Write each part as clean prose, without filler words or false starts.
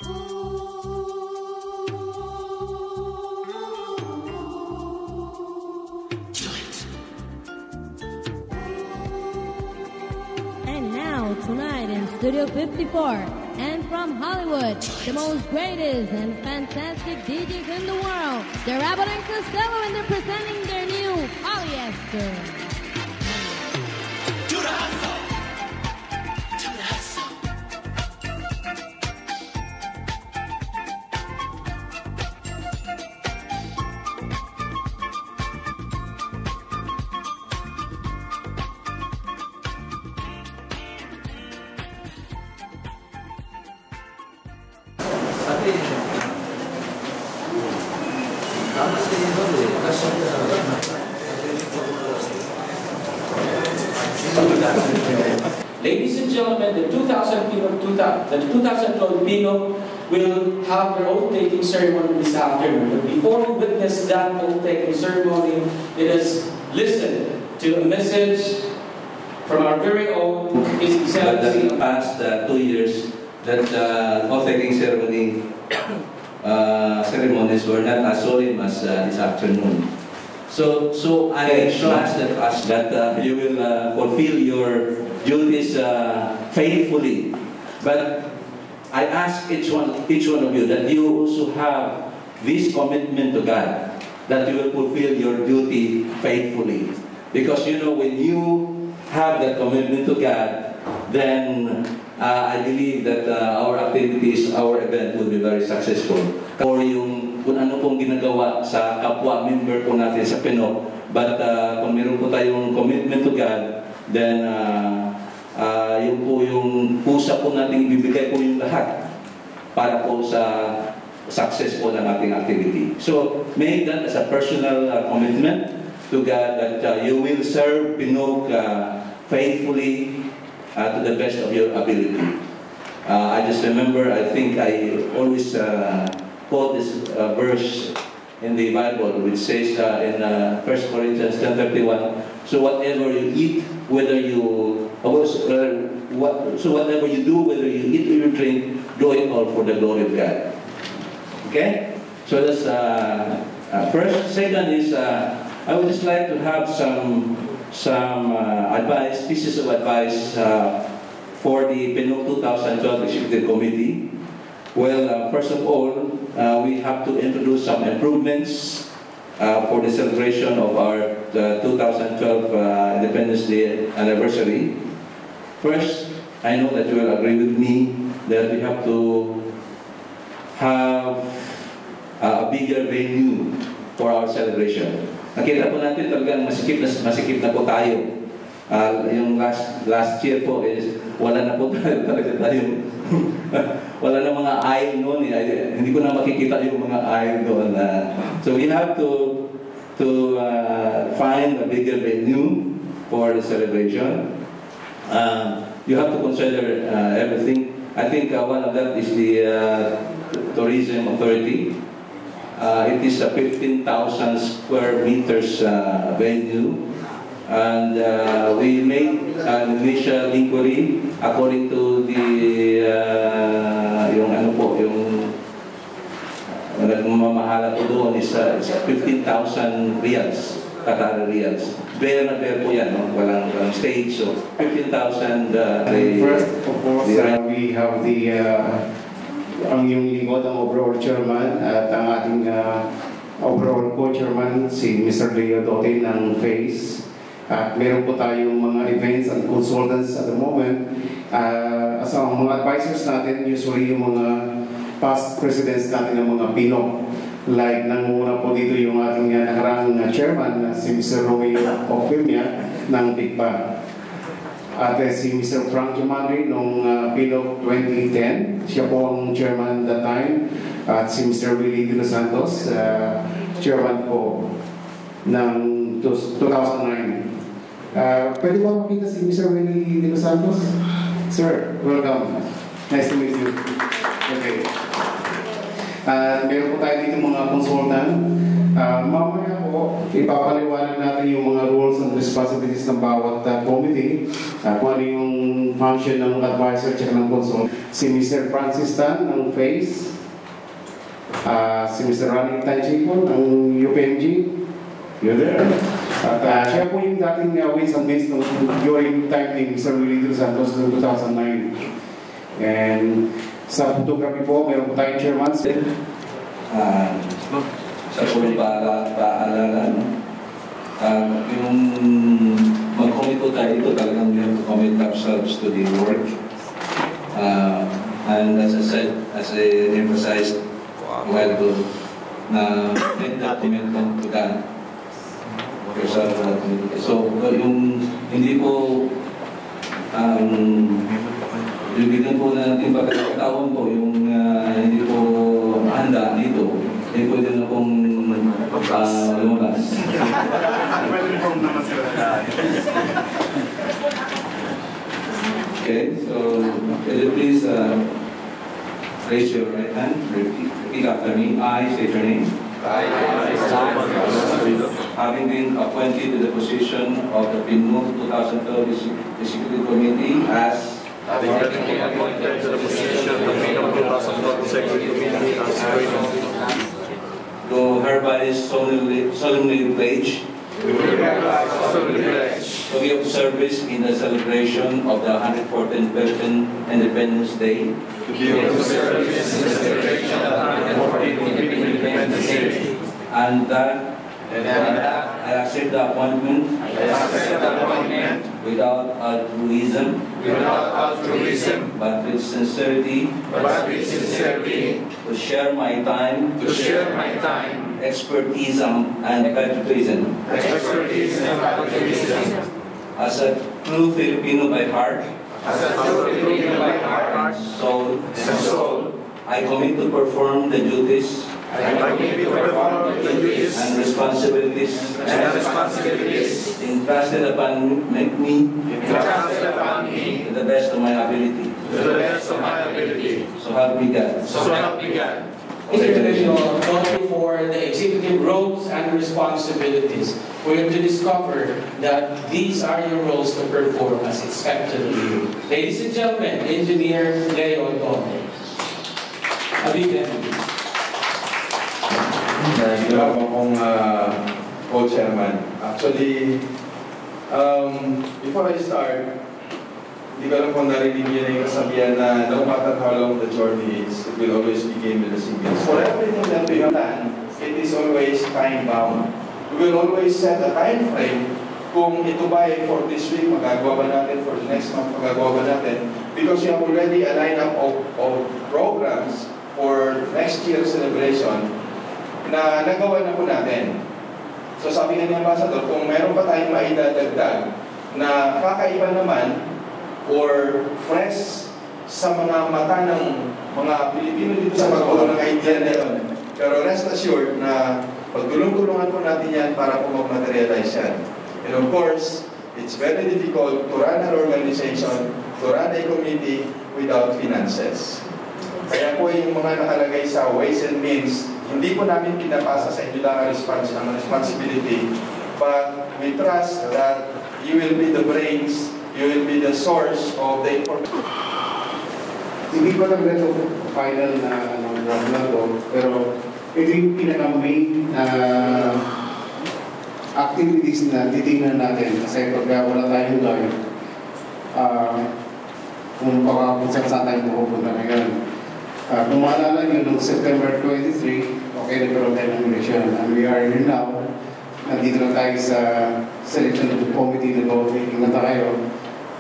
And now, tonight in Studio 54, and from Hollywood, the most greatest and fantastic DJs in the world, they're Abbott and Costello, and they're presenting their new Polyester. Ladies and gentlemen, the 2012 Pino will have their oath-taking ceremony this afternoon. But before we witness that oath-taking ceremony, let us listen to a message from our very own His Excellency. The past 2 years, that oath-taking ceremonies were not as solemn as this afternoon. So I trust that you will fulfill your duties faithfully. But I ask each one of you that you also have this commitment to God, that you will fulfill your duty faithfully. Because you know, when you have that commitment to God, then I believe that our activities, our event will be very successful. Or yung kung ano pong ginagawa sa kapwa member po natin sa PNOC, but kung meron po tayong commitment to God, then yun po yung pusa po natin ibibigay po yung lahat para po sa success po ng ating activity. So make that as a personal commitment to God, that you will serve PNOC faithfully to the best of your ability. I just remember, I think I always quote this verse in the Bible, which says in 1 Corinthians 10:31, so whatever you eat, whether you whatever you do, whether you eat or you drink, do it all for the glory of God. Okay? So that's first. Second is I would just like to have some advice, pieces of advice for the PNOC 2012 Executive Committee. Well, first of all, we have to introduce some improvements for the celebration of our 2012 Independence Day anniversary. First, I know that you will agree with me that we have to have a bigger venue for our celebration. Nakita po natin talagang masikip na po tayo. Yung last year po is wala na po talaga tayo. Wala na mga aisle noon. Hindi ko na makikita yung mga aisle doon. So we have to find a bigger venue for the celebration. You have to consider everything. I think one of that is the Tourism Authority. It is a 15,000 square meters venue. And we made an initial inquiry according to the yung nagmamahala po doon is 15,000 reals, Qatar reals. Bare na bare po yan, no? Walang stage, so 15,000. First, of course, we have the ang yung lingkod ng overall chairman at ang ating overall co-chairman si Mr. Leo Dote ng FACE. At meron po tayong mga events and consultants at the moment. As ang mga advisors natin, usually yung mga past presidents natin ng mga PNOC. Like nangunguna po dito yung ating nakaraang chairman, si Mr. Romeo Ofimia ng TICPA. At si Mr. Frank Jumandri noong PNOC 2010. Siya po ang chairman that time. At si Mr. Willie De Los Santos, chairman po ng 2009. Pwede ba makita si Mr. Willie De Los Santos? Sir, welcome. Nice to meet you. Okay. Meron po tayo dito mga consultant. Mamaya po, ipapaliwanag natin yung mga roles and responsibilities ng bawat committee, kung ano yung function ng advisor at ng consul. Si Mr. Francis Tan ng FACE, si Mr. Ronnie Tanchico ng UPMG, you're there. At siya po yung dating Ways and Means during time ni Mr. Willie dos Santos noong 2009. And sa photography po, meron po tayong chairman. Sa pulong paalala, no? Yung mag-commit po tayo dito, talagang we have to commit ourselves to the work. And as I said, as I emphasized a while ago, na make that commitment to God. So, yung hindi po bibigyan po natin pagkakataon po yung hindi po handa dito. Hindi po din akong lumabas. Okay, so can you please raise your right hand, repeat after me. I state your name. Having been appointed to the position of the PNUD 2012 Executive Committee as do hereby solemnly pledge to be of service in the celebration of the 114th Independence Day. And that I accept the appointment without altruism, but with sincerity, to share my time, expertise and patriotism, as a true Filipino by heart, soul, I commit to perform the duties and responsibilities entrusted upon me to the best of my ability. So help me God. International Authority for the executive roles and responsibilities. We're going to discover that these are your roles to perform as expected of you. Ladies and gentlemen, Engineer Leo Dote. Ginawa akong co-chairman. Actually, before I start, hindi ko alam kung narinig niyo na yung kasabihan na no matter how long the journey is, it will always begin with the singles. For everything that we have done, it is always time-bound. We will always set a time frame kung ito ba ay for this week, magagawa ba natin, for the next month, magagawa ba natin. Because we have already a lineup of programs for next year's celebration na nagawa na po natin. So sabi nga ni Ambassador, kung meron pa tayong maidadagdag na kakaiba naman or fresh sa mga mata ng mga Pilipino dito sa pagkakulo ng idea na yun. Pero rest assured na pagtulong-tulungan po natin yan para po mag-materialize yan. And of course, it's very difficult to run an organization, to run a committee without finances. Kaya po yung mga nakalagay sa Ways and Means, hindi po namin pinapasa sa inyo lang ang responsibility, but we trust that you will be the brains, you will be the source of the information. Hindi ko lang ito final na to, pero ito yung pinaka-main activities na titingnan natin kasi pag wala tayong gawin, kung saan tayo pupunta ngayon. Kung maalala nyo, noong September 23, okay, nagkaroon tayo ng election. And we are here now. Nandito na tayo sa selection committee na taking na tayo.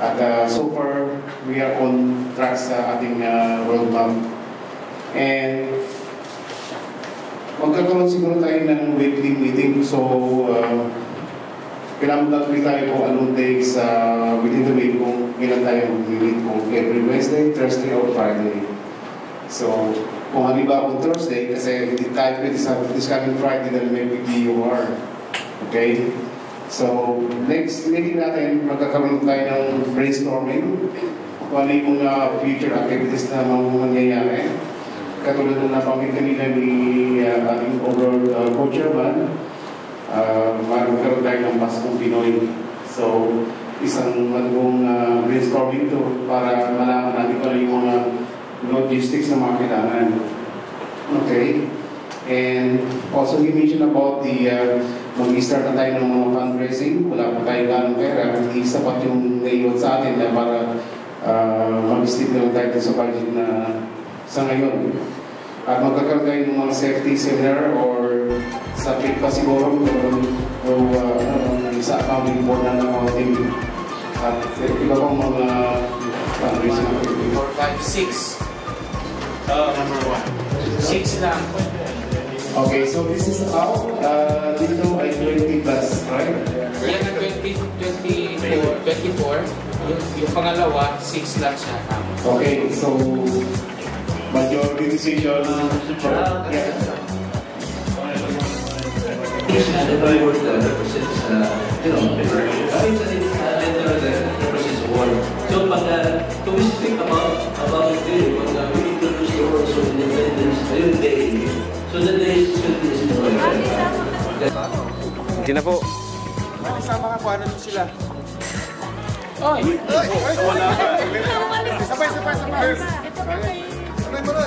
At so far, we are on track sa ating roadmap. And magkakaroon siguro tayo ng weekly meeting. So, kailangan magkakaroon tayo kung anong days within the week kung ilan tayo mag-meet kung every Wednesday, Thursday, or Friday. So, kung halimbawa kung Thursday, kasi hindi tayo pwede sa this coming Friday dahil may PDUR. Okay? So, next meeting natin, magkakaroon tayo ng brainstorming kung ano yung mga future activities na mangyayari. katulad na napanggit kanina ni ating overall co-chairman, magkaroon tayo ng Paskong Pinoy. So, isang magong brainstorming to para malaman natin kung ano yung mga logistics na mga kailangan. Okay? And also, you mentioned about the mag-start na tayo ng mga fundraising. Wala pa tayo ganong pera. Hindi sapat yung naiwan sa atin na para mag-stick na tayo sa budget na sa ngayon. At magkakaroon tayo ng mga safety seminar or sa trip pa siguro kung isa accounting board na accounting at iba pang mga fundraising activities. 4, 5, 6. Number 1. 6 lang. Okay, so this is out. Dito ay 20 plus, right? Yan ang 24. Yung pangalawa, 6 lang siya. Okay, so majority decision. Yeah. The Bible represents, you know, it's a letter that represents war. So, to speak about it, we introduce the words of independence, yung day. So, the day should be destroyed. Hindi na po. Sama ka po, ano sila? Oy! Wala ka. Sabay. Sabay mo na.